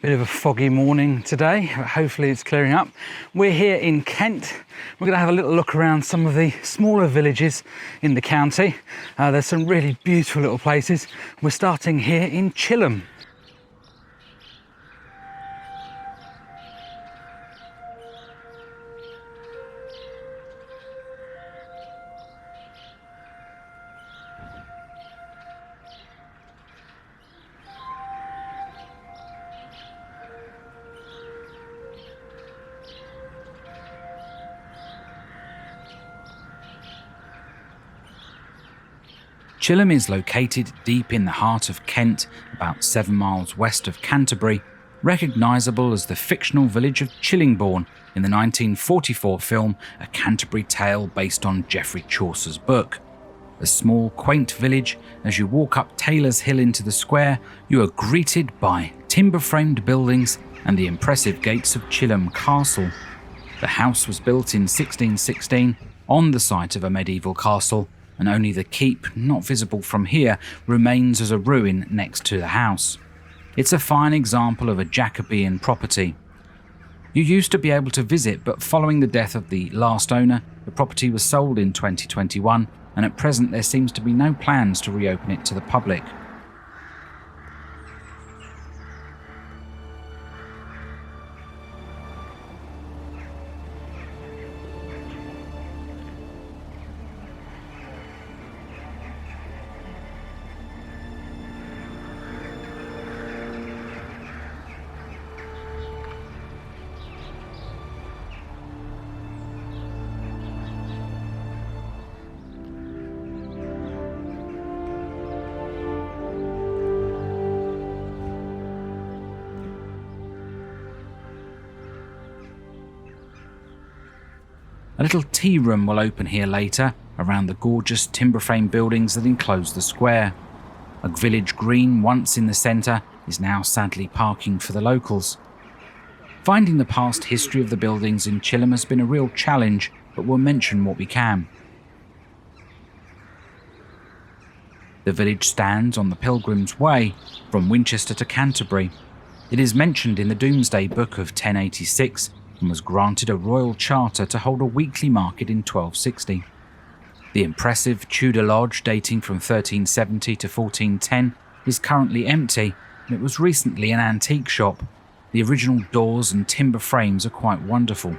Bit of a foggy morning today, but hopefully it's clearing up. We're here in Kent. We're going to have a little look around some of the smaller villages in the county. There's some really beautiful little places. We're starting here in Chilham. Chilham is located deep in the heart of Kent, about 7 miles west of Canterbury, recognisable as the fictional village of Chillingbourne in the 1944 film A Canterbury Tale based on Geoffrey Chaucer's book. A small, quaint village, as you walk up Taylor's Hill into the square, you are greeted by timber-framed buildings and the impressive gates of Chilham Castle. The house was built in 1616 on the site of a medieval castle, and only the keep, not visible from here, remains as a ruin next to the house. It's a fine example of a Jacobean property. You used to be able to visit, but following the death of the last owner, the property was sold in 2021, and at present there seems to be no plans to reopen it to the public. A little tea room will open here later, around the gorgeous timber-frame buildings that enclose the square. A village green, once in the centre, is now sadly parking for the locals. Finding the past history of the buildings in Chilham has been a real challenge, but we'll mention what we can. The village stands on the Pilgrim's Way, from Winchester to Canterbury. It is mentioned in the Domesday Book of 1086, and was granted a royal charter to hold a weekly market in 1260. The impressive Tudor lodge, dating from 1370 to 1410, is currently empty, and it was recently an antique shop. The original doors and timber frames are quite wonderful.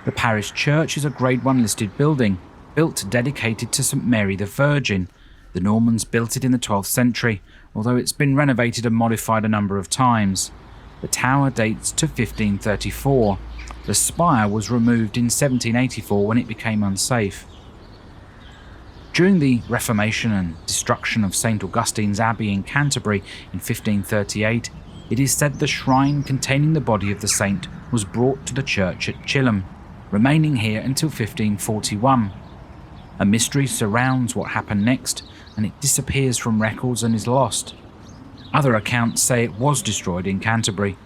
The parish church is a Grade 1 listed building, built dedicated to St Mary the Virgin. The Normans built it in the 12th century, although it's been renovated and modified a number of times. The tower dates to 1534. The spire was removed in 1784 when it became unsafe. During the Reformation and destruction of St Augustine's Abbey in Canterbury in 1538, it is said the shrine containing the body of the saint was brought to the church at Chilham, remaining here until 1541. A mystery surrounds what happened next, and it disappears from records and is lost. Other accounts say it was destroyed in Canterbury.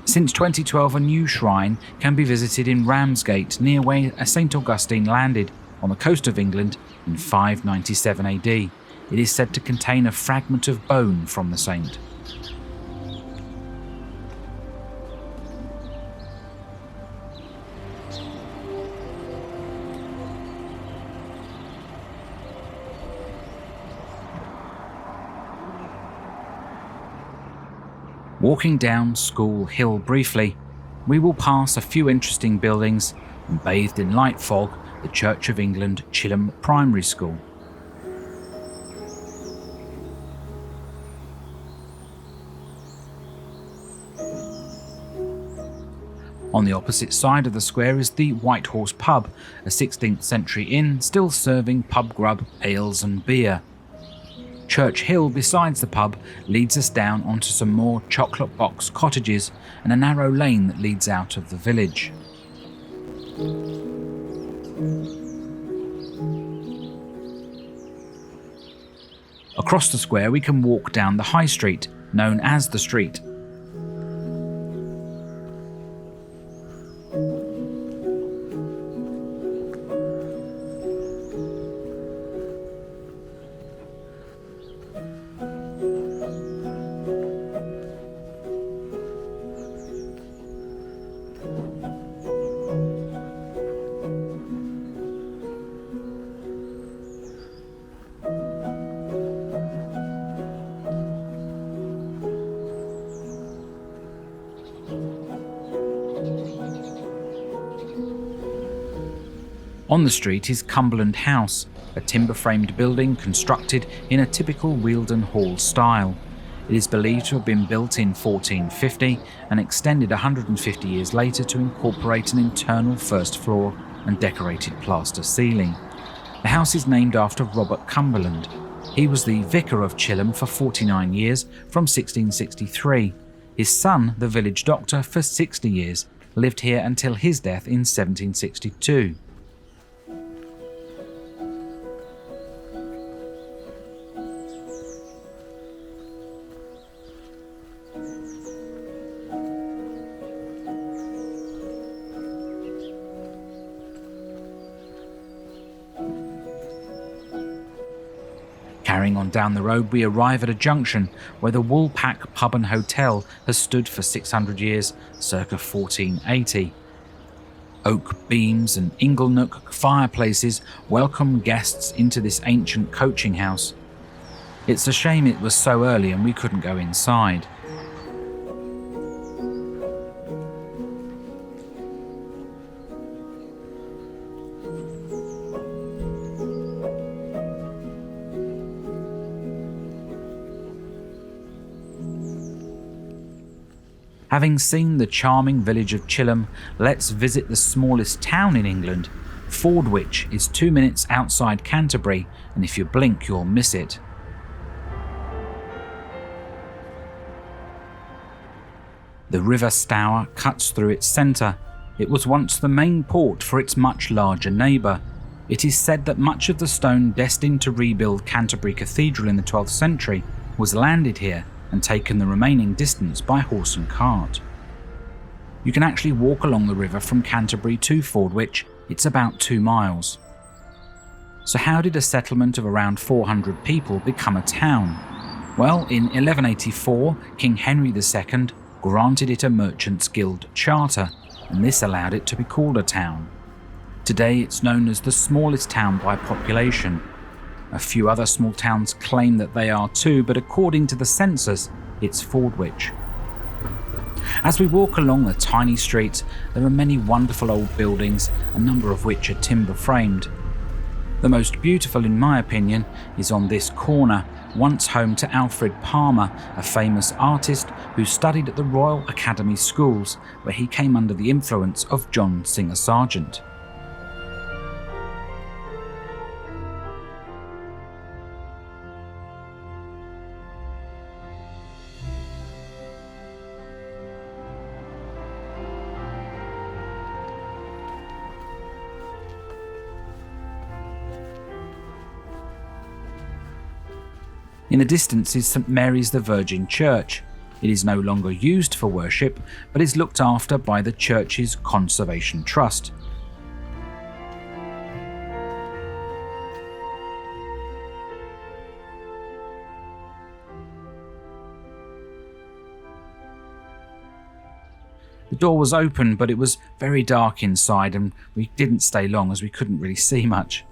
Since 2012, a new shrine can be visited in Ramsgate, near where St Augustine landed, on the coast of England in 597 AD. It is said to contain a fragment of bone from the saint. Walking down School Hill briefly, we will pass a few interesting buildings and, bathed in light fog, the Church of England Chilham Primary School. On the opposite side of the square is the White Horse Pub, a 16th century inn still serving pub grub, ales and beer. Church Hill, besides the pub, leads us down onto some more chocolate box cottages and a narrow lane that leads out of the village. Across the square we can walk down the High Street, known as the Street. On the street is Cumberland House, a timber-framed building constructed in a typical Wealden Hall style. It is believed to have been built in 1450 and extended 150 years later to incorporate an internal first floor and decorated plaster ceiling. The house is named after Robert Cumberland. He was the vicar of Chilham for 49 years from 1663. His son, the village doctor, for 60 years, lived here until his death in 1762. Carrying on down the road, we arrive at a junction where the Woolpack Pub and Hotel has stood for 600 years, circa 1480. Oak beams and inglenook fireplaces welcome guests into this ancient coaching house. It's a shame it was so early and we couldn't go inside. Having seen the charming village of Chilham, let's visit the smallest town in England. Fordwich is 2 minutes outside Canterbury, and if you blink, you'll miss it. The River Stour cuts through its centre. It was once the main port for its much larger neighbour. It is said that much of the stone destined to rebuild Canterbury Cathedral in the 12th century was landed here and taken the remaining distance by horse and cart. You can actually walk along the river from Canterbury to Fordwich. It's about 2 miles. So how did a settlement of around 400 people become a town? Well, in 1184, King Henry II granted it a Merchants' Guild charter, and this allowed it to be called a town. Today it's known as the smallest town by population. A few other small towns claim that they are too, but according to the census, it's Fordwich. As we walk along the tiny streets, there are many wonderful old buildings, a number of which are timber framed. The most beautiful, in my opinion, is on this corner, once home to Alfred Palmer, a famous artist who studied at the Royal Academy Schools, where he came under the influence of John Singer Sargent. In the distance is St Mary's the Virgin Church. It is no longer used for worship, but is looked after by the church's Conservation Trust. The door was open, but it was very dark inside, and we didn't stay long as we couldn't really see much.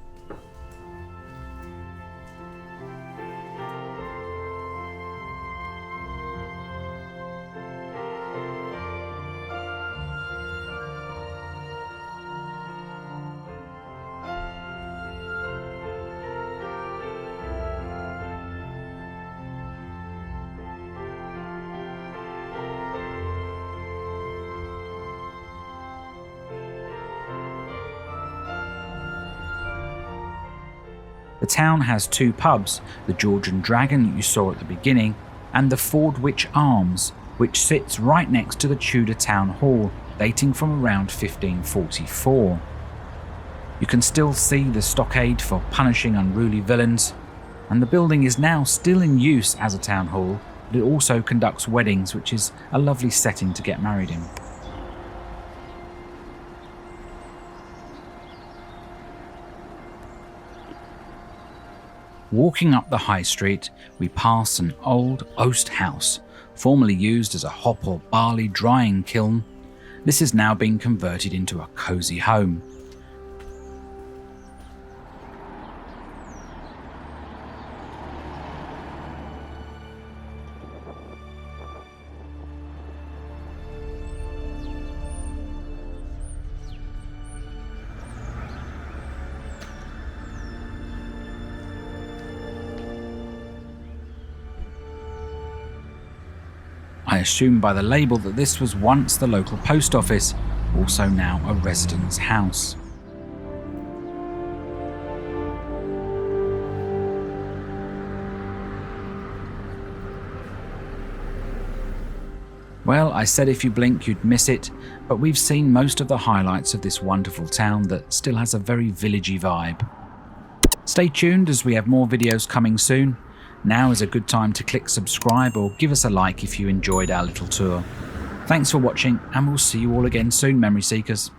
The town has two pubs, the Georgian Dragon that you saw at the beginning, and the Fordwich Arms, which sits right next to the Tudor Town Hall, dating from around 1544. You can still see the stockade for punishing unruly villains, and the building is now still in use as a town hall, but it also conducts weddings, which is a lovely setting to get married in. Walking up the high street, we pass an old oast house, formerly used as a hop or barley drying kiln. This has now been converted into a cosy home. I assume by the label that this was once the local post office, also now a resident's house. Well, I said if you blink you'd miss it, but we've seen most of the highlights of this wonderful town that still has a very villagey vibe. Stay tuned as we have more videos coming soon. Now is a good time to click subscribe or give us a like if you enjoyed our little tour. Thanks for watching, and we'll see you all again soon, Memory Seekers.